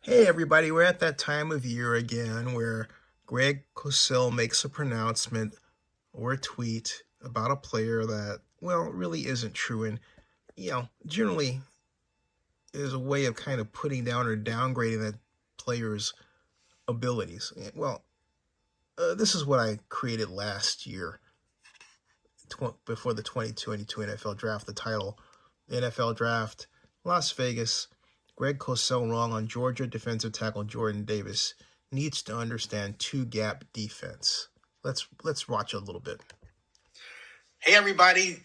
Hey everybody, we're at that time of year again where Greg Cosell makes a pronouncement or a tweet about a player that, well, really isn't true and, generally is a way of kind of putting down or downgrading that player's abilities. Well, this is what I created last year before the 2022 NFL Draft, the title, the NFL Draft, Las Vegas, Greg Cosell wrong on Georgia defensive tackle Jordan Davis needs to understand two-gap defense. Let's watch a little bit. Hey everybody,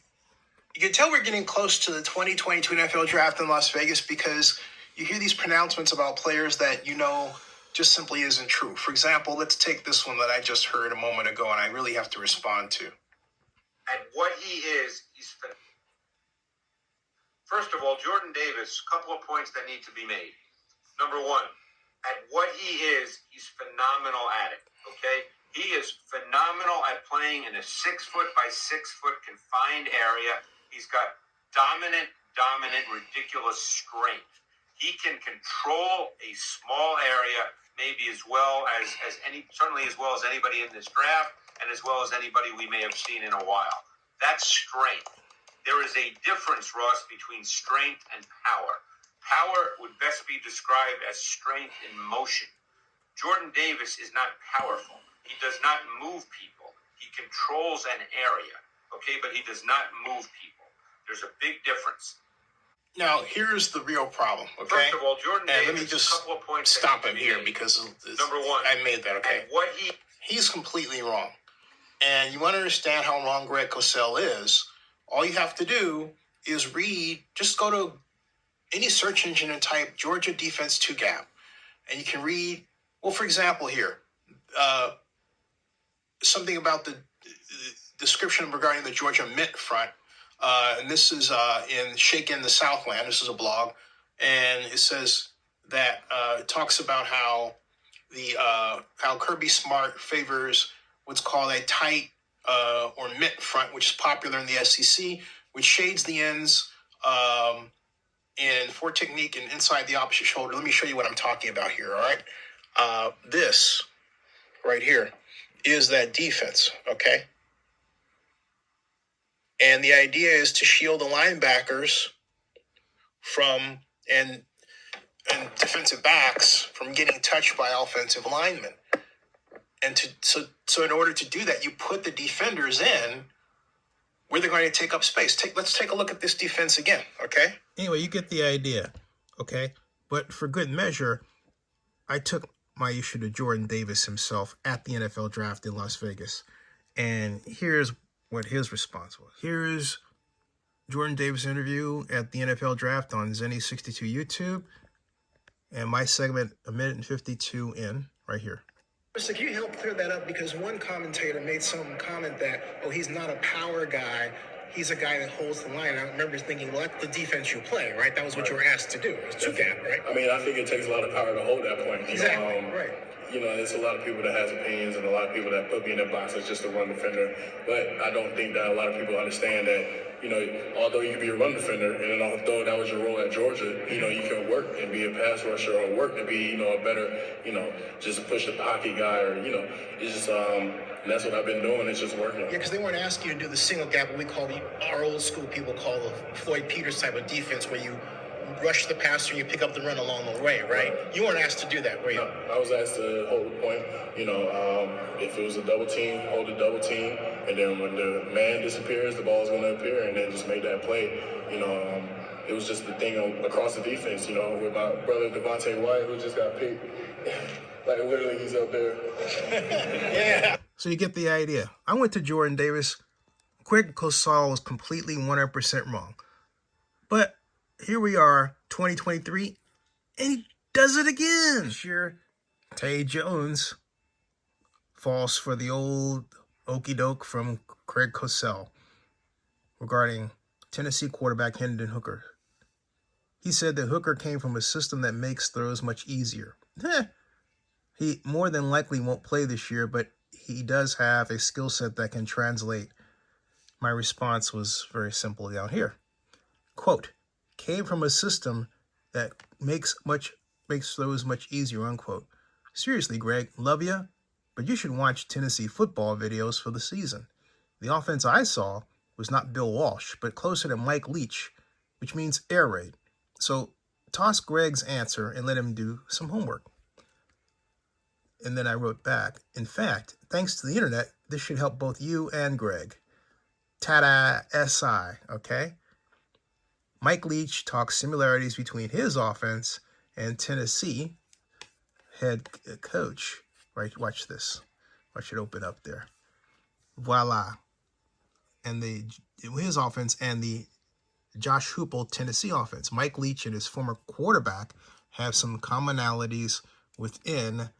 you can tell we're getting close to the 2022 NFL Draft in Las Vegas because you hear these pronouncements about players that just simply isn't true. For example, let's take this one that I just heard a moment ago and I really have to respond to. At what he is, he's first of all, Jordan Davis, a couple of points that need to be made. Number one, at what he is, he's phenomenal at it, okay? He is phenomenal at playing in a 6 foot by 6 foot confined area. He's got dominant, ridiculous strength. He can control a small area maybe certainly as well as anybody in this draft and as well as anybody we may have seen in a while. That's strength. There is a difference, Ross, between strength and power. Power would best be described as strength in motion. Jordan Davis is not powerful. He does not move people. He controls an area, okay, but he does not move people. There's a big difference. Now, here's the real problem, okay? First of all, Jordan Davis, let me just a couple of points stop him here because number one, I made that, okay? He's completely wrong. And you want to understand how wrong Greg Cosell is, all you have to do is just go to any search engine and type Georgia defense two gap. And you can read, well, for example here, something about the description regarding the Georgia Mint front. And this is in Shake in the Southland. This is a blog. And it says that it talks about how how Kirby Smart favors what's called a tight or mint front, which is popular in the SEC, which shades the ends in for technique and inside the opposite shoulder. Let me show you what I'm talking about here, all right? This right here is that defense, okay? And the idea is to shield the linebackers from and defensive backs from getting touched by offensive linemen. And so in order to do that, you put the defenders in where they're going to take up space. Let's take a look at this defense again, okay? Anyway, you get the idea, okay? But for good measure, I took my issue to Jordan Davis himself at the NFL Draft in Las Vegas. And here's what his response was. Here's Jordan Davis' interview at the NFL Draft on Zenny62 YouTube. And my segment, 1:52 in, right here. So can you help clear that up? Because one commentator made some comment that, he's not a power guy. He's a guy that holds the line. I remember thinking, well, that's the defense you play, right? That was what you were asked to do. It was two gap, right? I mean, I think it takes a lot of power to hold that point. Exactly, right. There's a lot of people that has opinions and a lot of people that put me in that box as just a run defender. But I don't think that a lot of people understand that, although you can be a run defender, and although that was your role at Georgia, you can work and be a pass rusher or work to be, a better, just push the pocket guy or, it's just, that's what I've been doing. It's just working. Yeah, because they weren't asking you to do the single gap, what we call our old school people call the Floyd Peters type of defense where you rush the passer and you pick up the run along the way, right? You weren't asked to do that, were you? No, I was asked to hold the point. If it was a double team, hold the double team, and then when the man disappears, the ball's going to appear, and then just make that play. It was just the thing across the defense. With my brother Devontae White, who just got picked. Like literally, he's up there. Yeah. So you get the idea. I went to Jordan Davis. Greg Cosell was completely 100% wrong, but here we are, 2023, and he does it again. This year, TJAY Jones falls for the old okey doke from Greg Cosell regarding Tennessee quarterback Hendon Hooker. He said that Hooker came from a system that makes throws much easier. He more than likely won't play this year, but he does have a skill set that can translate. My response was very simple down here. Quote, came from a system that makes makes throws much easier, unquote. Seriously, Greg, love ya, but you should watch Tennessee football videos for the season. The offense I saw was not Bill Walsh, but closer to Mike Leach, which means air raid. So toss Greg's answer and let him do some homework. And then I wrote back, in fact, thanks to the internet, this should help both you and Greg. Ta-da, S.I., okay? Mike Leach talks similarities between his offense and Tennessee head coach. Right, watch this. Watch it open up there. Voila. And his offense and the Josh Hupel Tennessee offense. Mike Leach and his former quarterback have some commonalities within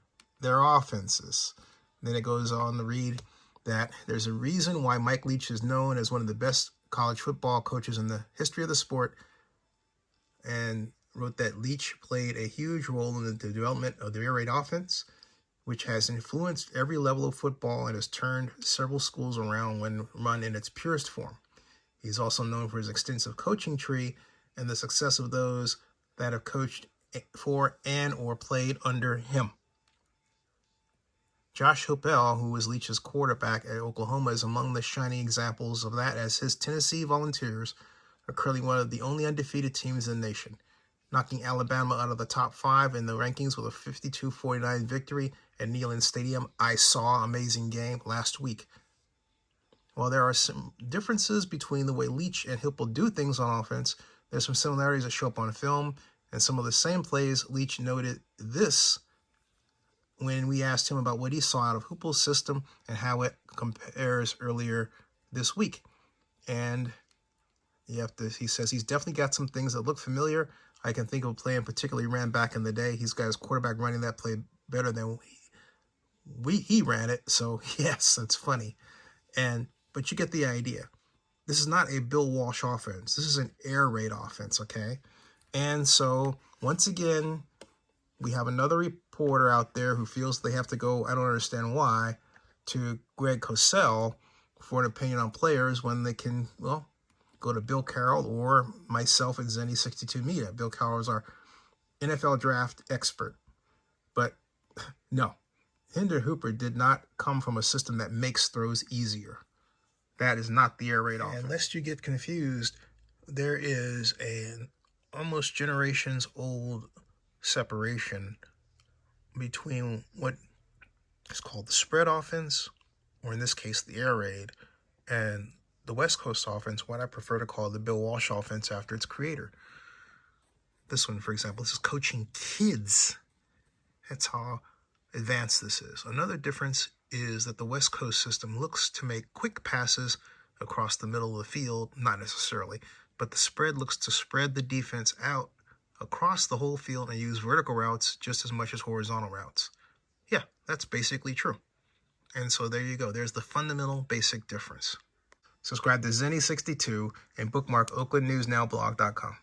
their offenses. Then it goes on to read that there's a reason why Mike Leach is known as one of the best college football coaches in the history of the sport, and wrote that Leach played a huge role in the development of the Airraid Offense, which has influenced every level of football and has turned several schools around when run in its purest form. He's also known for his extensive coaching tree and the success of those that have coached for and or played under him. Josh Hupel, who was Leach's quarterback at Oklahoma, is among the shining examples of that, as his Tennessee Volunteers are currently one of the only undefeated teams in the nation, knocking Alabama out of the top 5 in the rankings with a 52-49 victory at Neyland Stadium. I saw an amazing game last week. While there are some differences between the way Leach and Hupel do things on offense, there's some similarities that show up on film, and some of the same plays. Leach noted this when we asked him about what he saw out of Hupel's system and how it compares earlier this week. And he says he's definitely got some things that look familiar. I can think of a play in particular he ran back in the day. He's got his quarterback running that play better than he ran it. So yes, that's funny. But you get the idea. This is not a Bill Walsh offense. This is an air raid offense, okay? And so once again, we have another reporter out there who feels they have to go, I don't understand why, to Greg Cosell for an opinion on players when they can, well, go to Bill Carroll or myself at Zenny62 Media. Bill Carroll is our NFL draft expert. But no, Hendon Hooker did not come from a system that makes throws easier. That is not the air raid offense. And lest you get confused, there is an almost generations old separation between what is called the spread offense, or in this case the air raid, and the West Coast offense, what I prefer to call the Bill Walsh offense after its creator. This one, for example, this is coaching kids. That's how advanced this is. Another difference is that the West Coast system looks to make quick passes across the middle of the field, not necessarily, but the spread looks to spread the defense out across the whole field and use vertical routes just as much as horizontal routes. Yeah, that's basically true. And so there you go. There's the fundamental basic difference. Subscribe to Zenny62 and bookmark OaklandNewsNowBlog.com.